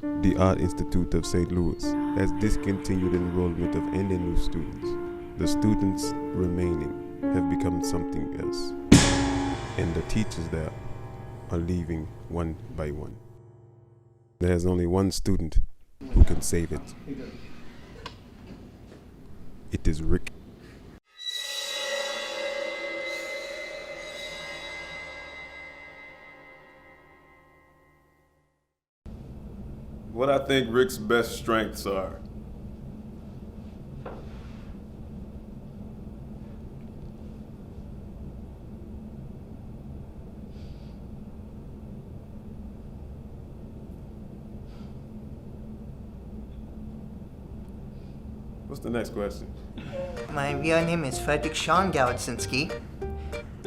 The Art Institute of St. Louis has discontinued enrollment of any new students. The students remaining have become something else, and the teachers there are leaving one by one. There's only one student who can save it. It is Rick. What I think Rick's best strengths are. What's the next question? My real name is Frederick Sean Galidzinski,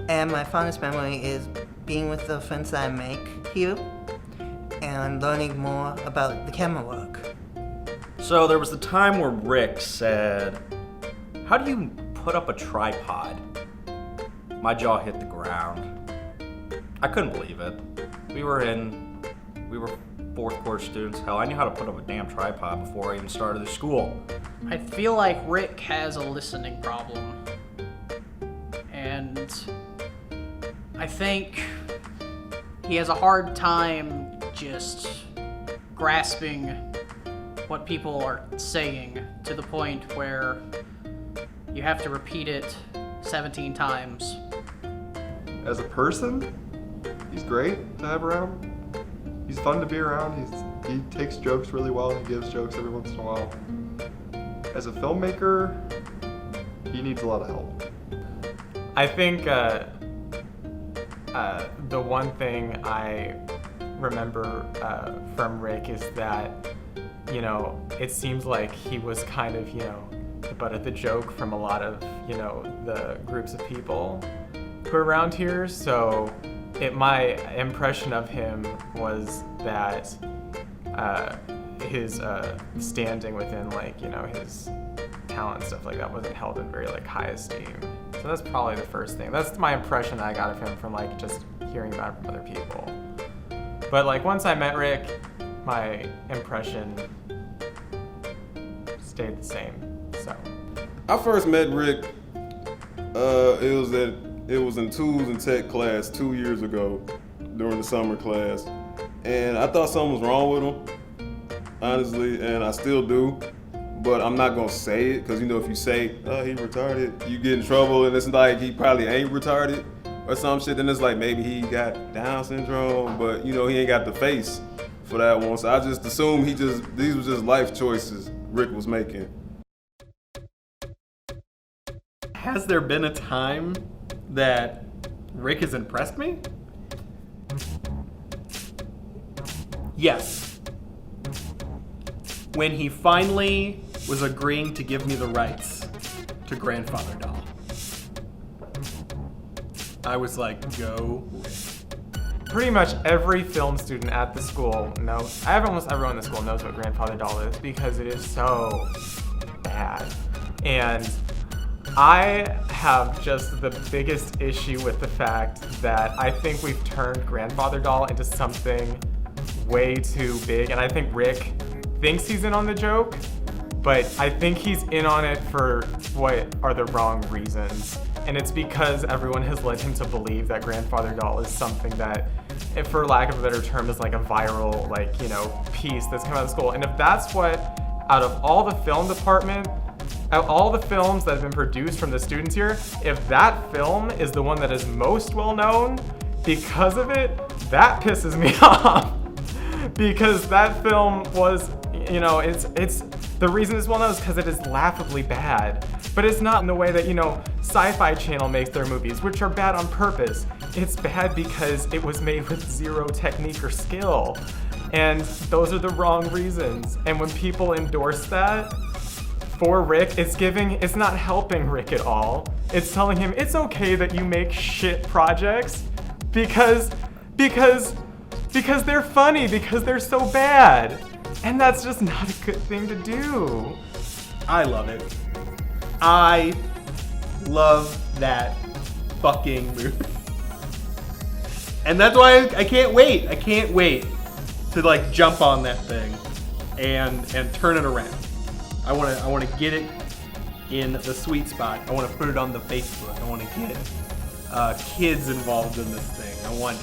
and my fondest memory is being with the friends that I make here and learning more about the camera work. So there was the time where Rick said, "How do you put up a tripod?" My jaw hit the ground. I couldn't believe it. We were fourth quarter students. Hell, I knew how to put up a damn tripod before I even started the school. I feel like Rick has a listening problem. And I think he has a hard time just grasping what people are saying to the point where you have to repeat it 17 times. As a person, he's great to have around. He's fun to be around. He takes jokes really well. He gives jokes every once in a while. As a filmmaker, he needs a lot of help. I think the one thing I remember from Rick is that, it seems like he was kind of, the butt of the joke from a lot of, the groups of people who are around here. So my impression of him was that his standing within, his talent and stuff like that wasn't held in very, high esteem. So that's probably the first thing. That's my impression that I got of him from, just hearing about it from other people. But, once I met Rick, my impression stayed the same, so. I first met Rick, it was in tools and tech class 2 years ago during the summer class. And I thought something was wrong with him, honestly, and I still do. But I'm not gonna say it, because if you say, he retarded, you get in trouble, and it's like he probably ain't retarded or some shit, then it's like maybe he got Down syndrome, but he ain't got the face for that one. So I just assume these was just life choices Rick was making. Has there been a time that Rick has impressed me? Yes. When he finally was agreeing to give me the rights to Grandfather Doll. I was like, go Rick. Pretty much every film student at the school knows, almost everyone in the school knows what Grandfather Doll is because it is so bad. And I have just the biggest issue with the fact that I think we've turned Grandfather Doll into something way too big, and I think Rick thinks he's in on the joke, but I think he's in on it for what are the wrong reasons. And it's because everyone has led him to believe that Grandfather Doll is something that, if for lack of a better term, is like a viral, piece that's come out of school. And if that's what, out of all the film department, all the films that have been produced from the students here, if that film is the one that is most well known because of it, that pisses me off. Because that film was, it's the reason it's well known is because it is laughably bad. But it's not in the way that, Sci-Fi Channel makes their movies, which are bad on purpose. It's bad because it was made with zero technique or skill. And those are the wrong reasons. And when people endorse that for Rick, it's not helping Rick at all. It's telling him it's okay that you make shit projects because they're funny, because they're so bad. And that's just not a good thing to do. I love it. I love that fucking movie. And that's why I can't wait. I can't wait to like jump on that thing and turn it around. I want to get it in the sweet spot. I want to put it on the Facebook. I want to get kids involved in this thing. I want,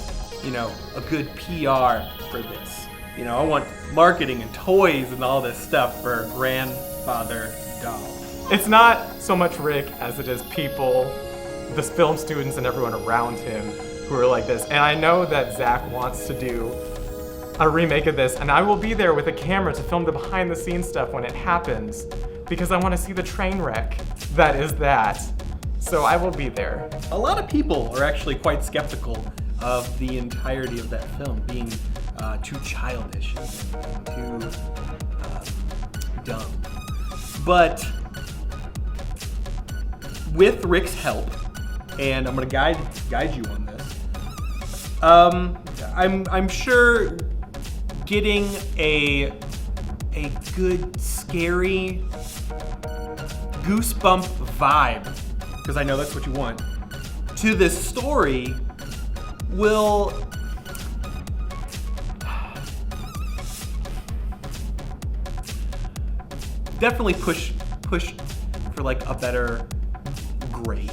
a good PR for this. I want marketing and toys and all this stuff for grandfather doll. It's not so much Rick as it is people, the film students and everyone around him who are like this. And I know that Zach wants to do a remake of this, and I will be there with a camera to film the behind the scenes stuff when it happens, because I want to see the train wreck that is that. So I will be there. A lot of people are actually quite skeptical of the entirety of that film being too childish and too dumb. But with Rick's help, and I'm gonna guide you on this, I'm sure getting a good scary goosebump vibe, because I know that's what you want, to this story will definitely push for like a better grade.